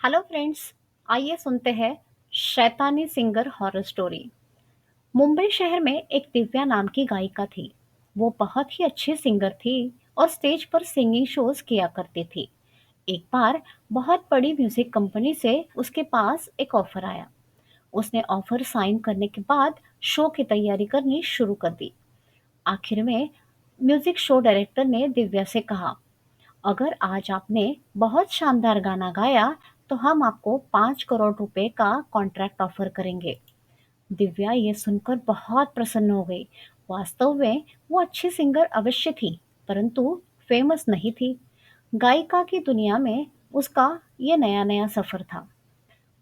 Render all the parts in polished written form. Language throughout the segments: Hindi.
Hello friends. आइए सुनते हैं शैतानी सिंगर हॉरर स्टोरी। मुंबई शहर में एक दिव्या नाम की गायिका थी। वो बहुत ही अच्छी सिंगर थी और स्टेज पर सिंगिंग शोज किया करती थी। एक बार बहुत बड़ी म्यूजिक कंपनी से उसके पास एक ऑफर आया। उसने ऑफर साइन करने के बाद शो की तैयारी करनी शुरू कर दी। आखिर में म्यूजिक शो डायरेक्टर ने दिव्या से कहा, अगर आज आपने बहुत शानदार गाना गाया तो हम आपको 5 करोड़ रुपए का कॉन्ट्रैक्ट ऑफर करेंगे। दिव्या ये सुनकर बहुत प्रसन्न हो गई। वास्तव में वो अच्छी सिंगर अवश्य थी, परंतु फेमस नहीं थी। गायिका की दुनिया में उसका ये नया नया सफर था।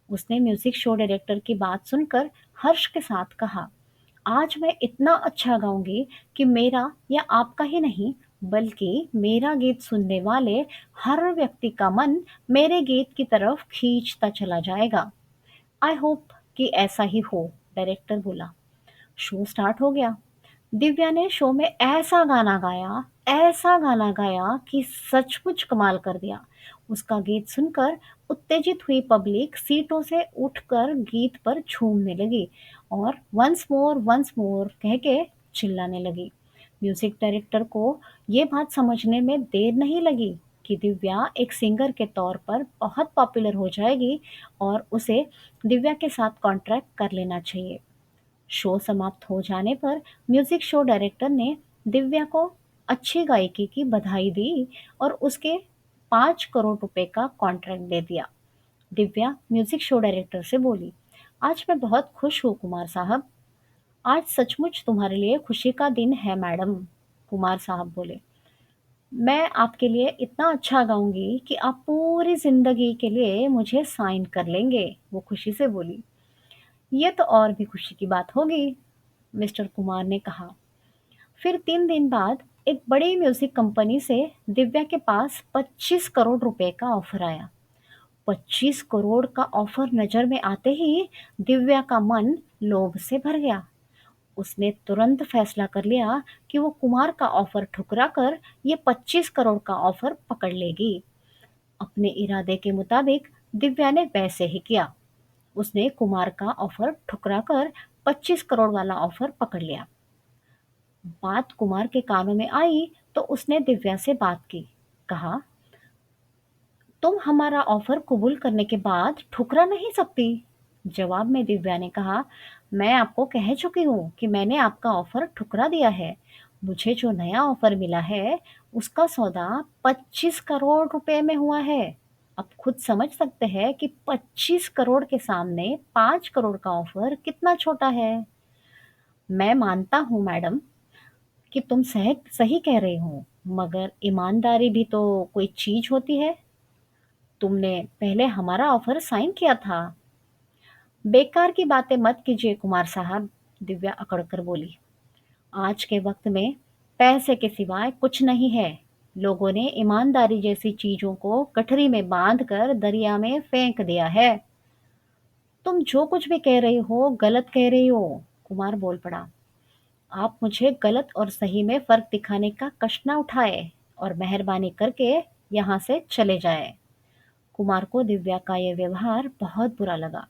उसने म्यूजिक शो डायरेक्टर की बात सुनकर हर्ष के साथ कहा, आज मैं इतना अच्छा गाऊंगी कि मेरा या आपका ही नहीं, बल्कि मेरा गीत सुनने वाले हर व्यक्ति का मन मेरे गीत की तरफ खींचता चला जाएगा। आई होप कि ऐसा ही हो, डायरेक्टर बोला। शो स्टार्ट हो गया। दिव्या ने शो में ऐसा गाना गाया कि सचमुच कमाल कर दिया। उसका गीत सुनकर उत्तेजित हुई पब्लिक सीटों से उठकर गीत पर झूमने लगी और वंस मोर कह के चिल्लाने लगी। म्यूजिक डायरेक्टर को ये बात समझने में देर नहीं लगी कि दिव्या एक सिंगर के तौर पर बहुत पॉपुलर हो जाएगी और उसे दिव्या के साथ कॉन्ट्रैक्ट कर लेना चाहिए। शो समाप्त हो जाने पर म्यूजिक शो डायरेक्टर ने दिव्या को अच्छी गायकी की बधाई दी और उसके 5 करोड़ रुपए का कॉन्ट्रैक्ट दे दिया। दिव्या म्यूजिक शो डायरेक्टर से बोली, आज मैं बहुत खुश हूँ कुमार साहब। आज सचमुच तुम्हारे लिए खुशी का दिन है मैडम। कुमार साहब बोले, मैं आपके लिए इतना अच्छा गाऊंगी कि आप पूरी जिंदगी के लिए मुझे साइन कर लेंगे। वो खुशी से बोली, ये तो और भी खुशी की बात होगी, मिस्टर कुमार ने कहा। फिर 3 दिन बाद एक बड़ी म्यूजिक कंपनी से दिव्या के पास 25 करोड़ रुपए का ऑफर आया। 25 करोड़ का ऑफर नजर में आते ही दिव्या का मन लोभ से भर गया। उसने तुरंत फैसला कर लिया कि वो कुमार का ऑफर ठुकरा कर ये 25 करोड़ का ऑफर पकड़ लेगी। अपने इरादे के मुताबिक दिव्या ने वैसे ही किया। उसने कुमार का ऑफर ठुकरा कर 25 करोड़ वाला ऑफर पकड़ लिया। बात कुमार के कानों में आई तो उसने दिव्या से बात की। कहा, तुम हमारा ऑफर कबूल करने के बाद ठुकरा नहीं सकती। जवाब में दिव्या ने कहा, मैं आपको कह चुकी हूँ कि मैंने आपका ऑफर ठुकरा दिया है। मुझे जो नया ऑफर मिला है उसका सौदा 25 करोड़ रुपए में हुआ है। अब खुद समझ सकते हैं कि 25 करोड़ के सामने 5 करोड़ का ऑफर कितना छोटा है। मैं मानता हूँ मैडम कि तुम सही कह रही हो, मगर ईमानदारी भी तो कोई चीज होती है। तुमने पहले हमारा ऑफर साइन किया था। बेकार की बातें मत कीजिए कुमार साहब, दिव्या अकड़कर बोली। आज के वक्त में पैसे के सिवाय कुछ नहीं है। लोगों ने ईमानदारी जैसी चीजों को गठरी में बांध कर दरिया में फेंक दिया है। तुम जो कुछ भी कह रही हो गलत कह रही हो, कुमार बोल पड़ा। आप मुझे गलत और सही में फर्क दिखाने का कष्ट न उठाए और मेहरबानी करके यहाँ से चले जाए। कुमार को दिव्या का यह व्यवहार बहुत बुरा लगा।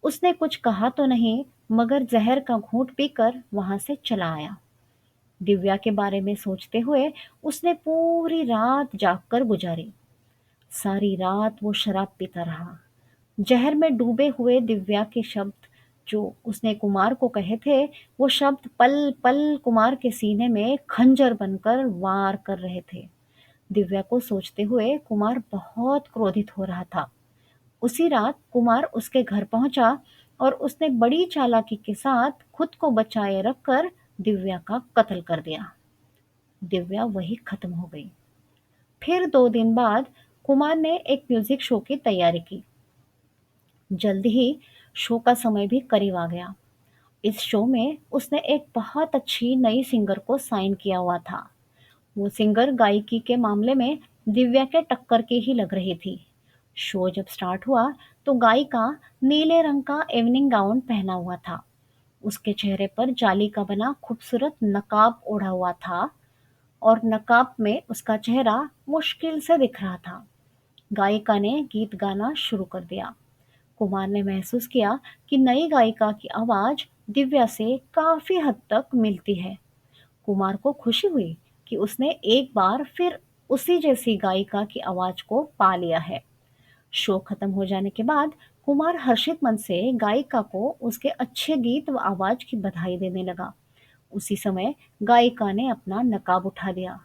उसने कुछ कहा तो नहीं, मगर जहर का घूंट पीकर वहां से चला आया। दिव्या के बारे में सोचते हुए उसने पूरी रात जागकर गुजारी। सारी रात वो शराब पीता रहा। जहर में डूबे हुए दिव्या के शब्द जो उसने कुमार को कहे थे, वो शब्द पल पल कुमार के सीने में खंजर बनकर वार कर रहे थे। दिव्या को सोचते हुए कुमार बहुत क्रोधित हो रहा था। उसी रात कुमार उसके घर पहुंचा और उसने बड़ी चालाकी के साथ खुद को बचाए रखकर दिव्या का कत्ल कर दिया। दिव्या वही खत्म हो गई। फिर 2 दिन बाद कुमार ने एक म्यूजिक शो की तैयारी की। जल्द ही शो का समय भी करीब आ गया। इस शो में उसने एक बहुत अच्छी नई सिंगर को साइन किया हुआ था। वो सिंगर गायकी के मामले में दिव्या के टक्कर की ही लग रही थी। शो जब स्टार्ट हुआ तो गायिका नीले रंग का इवनिंग गाउन पहना हुआ था। उसके चेहरे पर जाली का बना खूबसूरत नकाब ओढ़ा हुआ था और नकाब में उसका चेहरा मुश्किल से दिख रहा था। गायिका ने गीत गाना शुरू कर दिया। कुमार ने महसूस किया कि नई गायिका की आवाज दिव्या से काफी हद तक मिलती है। कुमार को खुशी हुई कि उसने एक बार फिर उसी जैसी गायिका की आवाज को पा लिया है। शो खत्म हो जाने के बाद कुमार हर्षित मन से गायिका को उसके अच्छे गीत व आवाज की बधाई देने लगा। उसी समय गायिका ने अपना नकाब उठा दिया।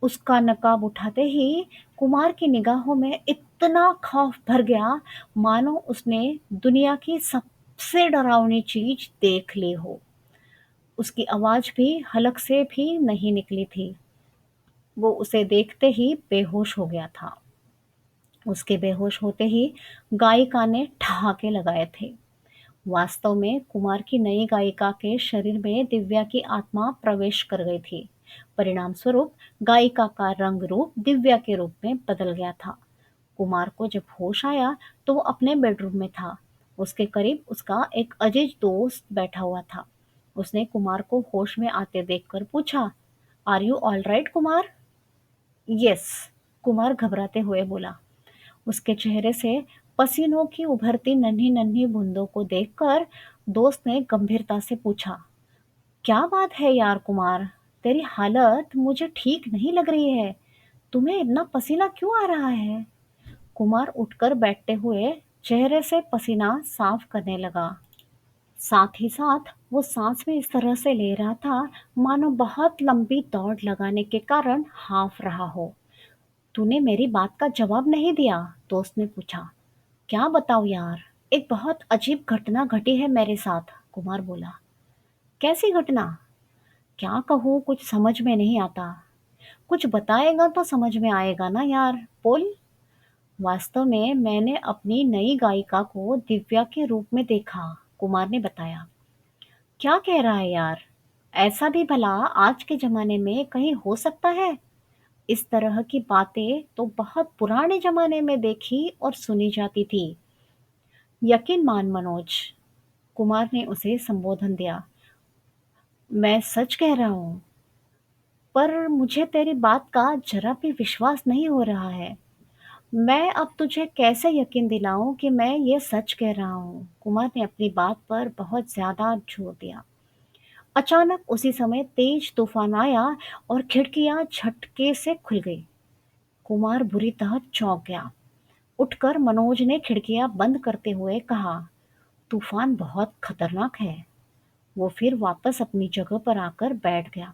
उसका नकाब उठाते ही कुमार की निगाहों में इतना खौफ भर गया, मानो उसने दुनिया की सबसे डरावनी चीज देख ली हो। उसकी आवाज भी हलक से भी नहीं निकली थी। वो उसे देखते ही बेहोश हो गया था। उसके बेहोश होते ही गायिका ने ठहाके लगाए थे। वास्तव में कुमार की नई गायिका के शरीर में दिव्या की आत्मा प्रवेश कर गई थी। परिणाम स्वरूप गायिका का रंग रूप दिव्या के रूप में बदल गया था। कुमार को जब होश आया तो वो अपने बेडरूम में था। उसके करीब उसका एक अजीज दोस्त बैठा हुआ था। उसने कुमार को होश में आते देखकर पूछा, are you all right Kumar? Yes, Kumar घबराते हुए बोला। उसके चेहरे से पसीनों की उभरती नन्ही नन्ही बूंदों को देखकर दोस्त ने गंभीरता से पूछा, क्या बात है यार कुमार, तेरी हालत मुझे ठीक नहीं लग रही है। तुम्हें इतना पसीना क्यों आ रहा है? कुमार उठकर बैठते हुए चेहरे से पसीना साफ करने लगा। साथ ही साथ वो सांस भी इस तरह से ले रहा था मानो बहुत लंबी दौड़ लगाने के कारण हांफ रहा हो। तूने मेरी बात का जवाब नहीं दिया, दोस्त ने पूछा। क्या बताऊं यार, एक बहुत अजीब घटना घटी है मेरे साथ, कुमार बोला। कैसी घटना? क्या कहूँ, कुछ समझ में नहीं आता। कुछ बताएगा तो समझ में आएगा ना यार, बोल। वास्तव में मैंने अपनी नई गायिका को दिव्या के रूप में देखा, कुमार ने बताया। क्या कह रहा है यार? ऐसा भी भला आज के जमाने में कहीं हो सकता है? इस तरह की बातें तो बहुत पुराने जमाने में देखी और सुनी जाती थी। यकीन मान मनोज, कुमार ने उसे संबोधन दिया। मैं सच कह रहा हूँ, पर मुझे तेरी बात का जरा भी विश्वास नहीं हो रहा है। मैं अब तुझे कैसे यकीन दिलाऊं कि मैं ये सच कह रहा हूँ? कुमार ने अपनी बात पर बहुत ज्यादा जोर दिया। अचानक उसी समय तेज तूफान आया और खिड़कियां झटके से खुल गई। कुमार बुरी तरह चौंक गया। उठकर मनोज ने खिड़कियां बंद करते हुए कहा, तूफान बहुत खतरनाक है। वो फिर वापस अपनी जगह पर आकर बैठ गया।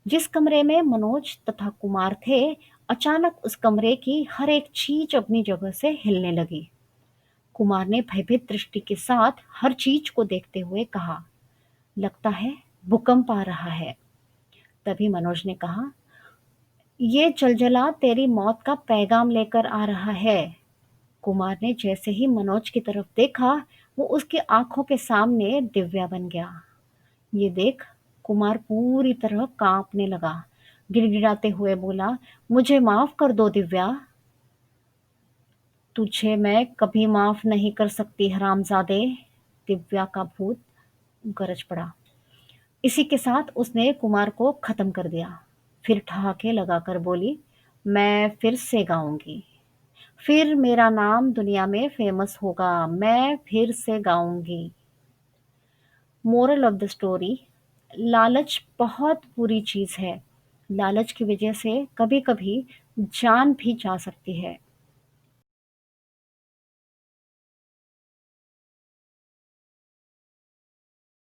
जिस कमरे में मनोज तथा कुमार थे, अचानक उस कमरे की हर एक चीज अपनी जगह से हिलने लगी। कुमार ने भयभीत दृष्टि के साथ हर चीज को देखते हुए कहा, लगता है भूकंप आ रहा है। तभी मनोज ने कहा, ये जलजला तेरी मौत का पैगाम लेकर आ रहा है। कुमार ने जैसे ही मनोज की तरफ देखा, वो उसकी आंखों के सामने दिव्या बन गया। ये देख कुमार पूरी तरह कांपने लगा। गिड़गिड़ाते हुए बोला, मुझे माफ कर दो दिव्या। तुझे मैं कभी माफ नहीं कर सकती हरामजादे, दिव्या का भूत गरज पड़ा। इसी के साथ उसने कुमार को खत्म कर दिया। फिर ठहाके लगाकर बोली, मैं फिर से गाऊंगी, फिर मेरा नाम दुनिया में फेमस होगा, मैं फिर से गाऊंगी। मोरल ऑफ द स्टोरी, लालच बहुत बुरी चीज है। लालच की वजह से कभी कभी जान भी जा सकती है।